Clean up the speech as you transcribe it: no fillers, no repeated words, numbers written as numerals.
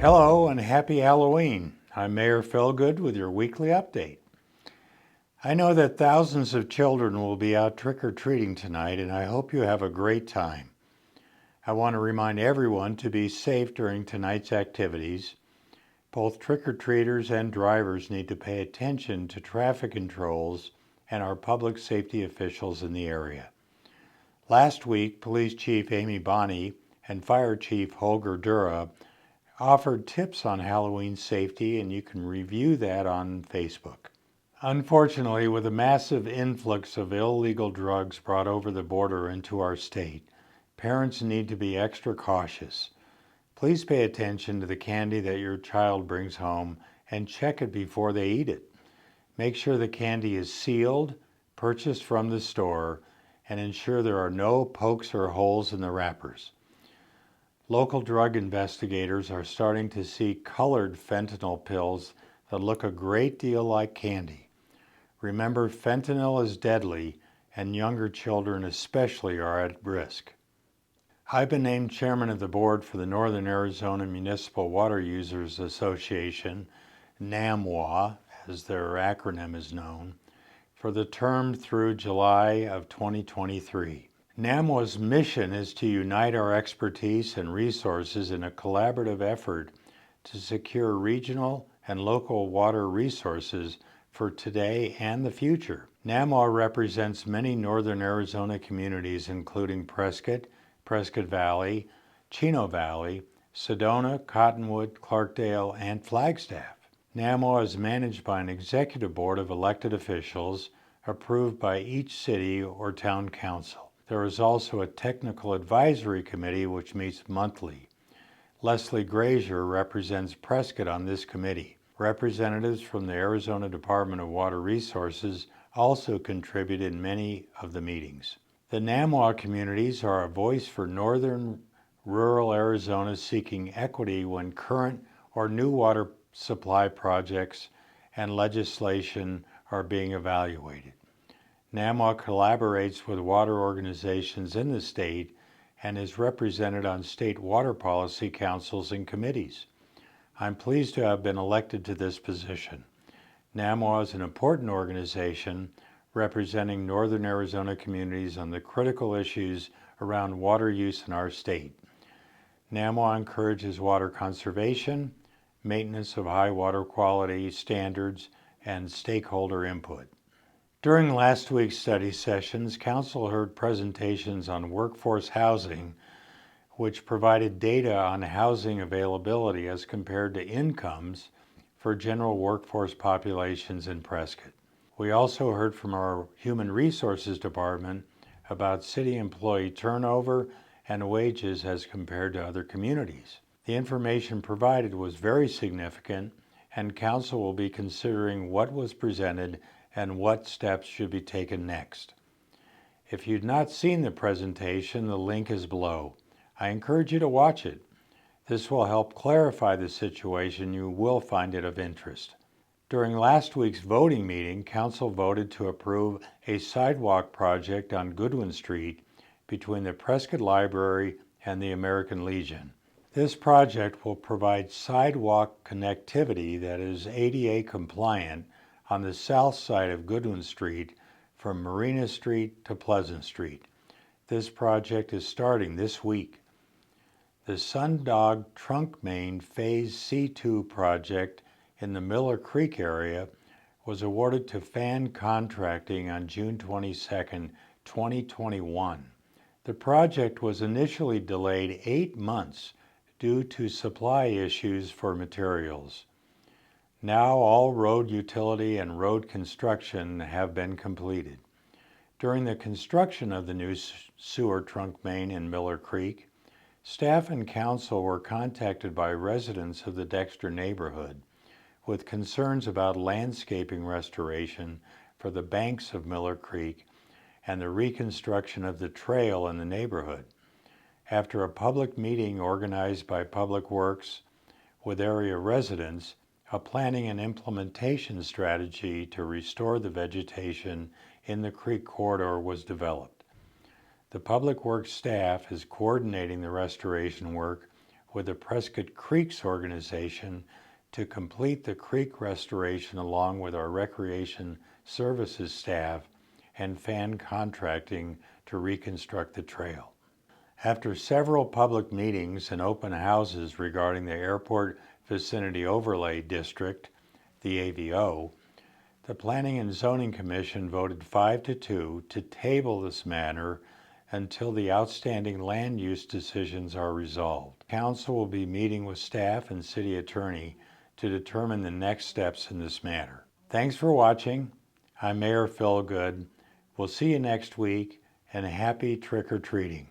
Hello and happy Halloween. I'm Mayor Phil Goode with your weekly update. I know that thousands of children will be out trick-or-treating tonight, and I hope you have a great time. I want to remind everyone to be safe during tonight's activities. Both trick-or-treaters and drivers need to pay attention to traffic controls and our public safety officials in the area. Last week, Police Chief Amy Bonney and Fire Chief Holger Dura offered tips on Halloween safety, and you can review that on Facebook. Unfortunately, with a massive influx of illegal drugs brought over the border into our state, parents need to be extra cautious. Please pay attention to the candy that your child brings home and check it before they eat it. Make sure the candy is sealed, purchased from the store, and ensure there are no pokes or holes in the wrappers. Local drug investigators are starting to see colored fentanyl pills that look a great deal like candy. Remember, fentanyl is deadly, and younger children especially are at risk. I've been named chairman of the board for the Northern Arizona Municipal Water Users Association, NAMWUA, as their acronym is known, for the term through July of 2023. NAMWUA'S mission is to unite our expertise and resources in a collaborative effort to secure regional and local water resources for today and the future. NAMWUA represents many northern Arizona communities including Prescott, Prescott Valley, Chino Valley, Sedona, Cottonwood, Clarkdale, and Flagstaff. NAMWUA is managed by an executive board of elected officials approved by each city or town council. There is also a technical advisory committee which meets monthly. Leslie Grazier represents Prescott on this committee. Representatives from the Arizona Department of Water Resources also contribute in many of the meetings. The NAMWUA communities are a voice for northern rural Arizona seeking equity when current or new water supply projects and legislation are being evaluated. NAMWUA collaborates with water organizations in the state and is represented on state water policy councils and committees. I'm pleased to have been elected to this position. NAMWUA is an important organization representing northern Arizona communities on the critical issues around water use in our state. NAMWUA encourages water conservation, maintenance of high water quality standards, and stakeholder input. During last week's study sessions, Council heard presentations on workforce housing, which provided data on housing availability as compared to incomes for general workforce populations in Prescott. We also heard from our Human Resources Department about city employee turnover and wages as compared to other communities. The information provided was very significant, and Council will be considering what was presented and what steps should be taken next. If you've not seen the presentation, the link is below. I encourage you to watch it. This will help clarify the situation. You will find it of interest. During last week's voting meeting, Council voted to approve a sidewalk project on Goodwin Street between the Prescott Library and the American Legion. This project will provide sidewalk connectivity that is ADA compliant on the south side of Goodwin Street from Marina Street to Pleasant Street. This project is starting this week. The Sundog Trunk Main Phase C2 project in the Miller Creek area was awarded to Fan Contracting on June 22, 2021. The project was initially delayed 8 months due to supply issues for materials. Now all road utility and road construction have been completed. During the construction of the new sewer trunk main in Miller Creek, staff and council were contacted by residents of the Dexter neighborhood with concerns about landscaping restoration for the banks of Miller Creek and the reconstruction of the trail in the neighborhood. After a public meeting organized by Public Works with area residents, a planning and implementation strategy to restore the vegetation in the creek corridor was developed. The Public Works staff is coordinating the restoration work with the Prescott Creeks organization to complete the creek restoration along with our recreation services staff and fan contracting to reconstruct the trail. After several public meetings and open houses regarding the Airport Vicinity Overlay District, the AVO, the Planning and Zoning Commission voted 5-2 to table this matter until the outstanding land use decisions are resolved. Council will be meeting with staff and city attorney to determine the next steps in this matter. Thanks for watching. I'm Mayor Phil Goode. We'll see you next week, and happy trick-or-treating.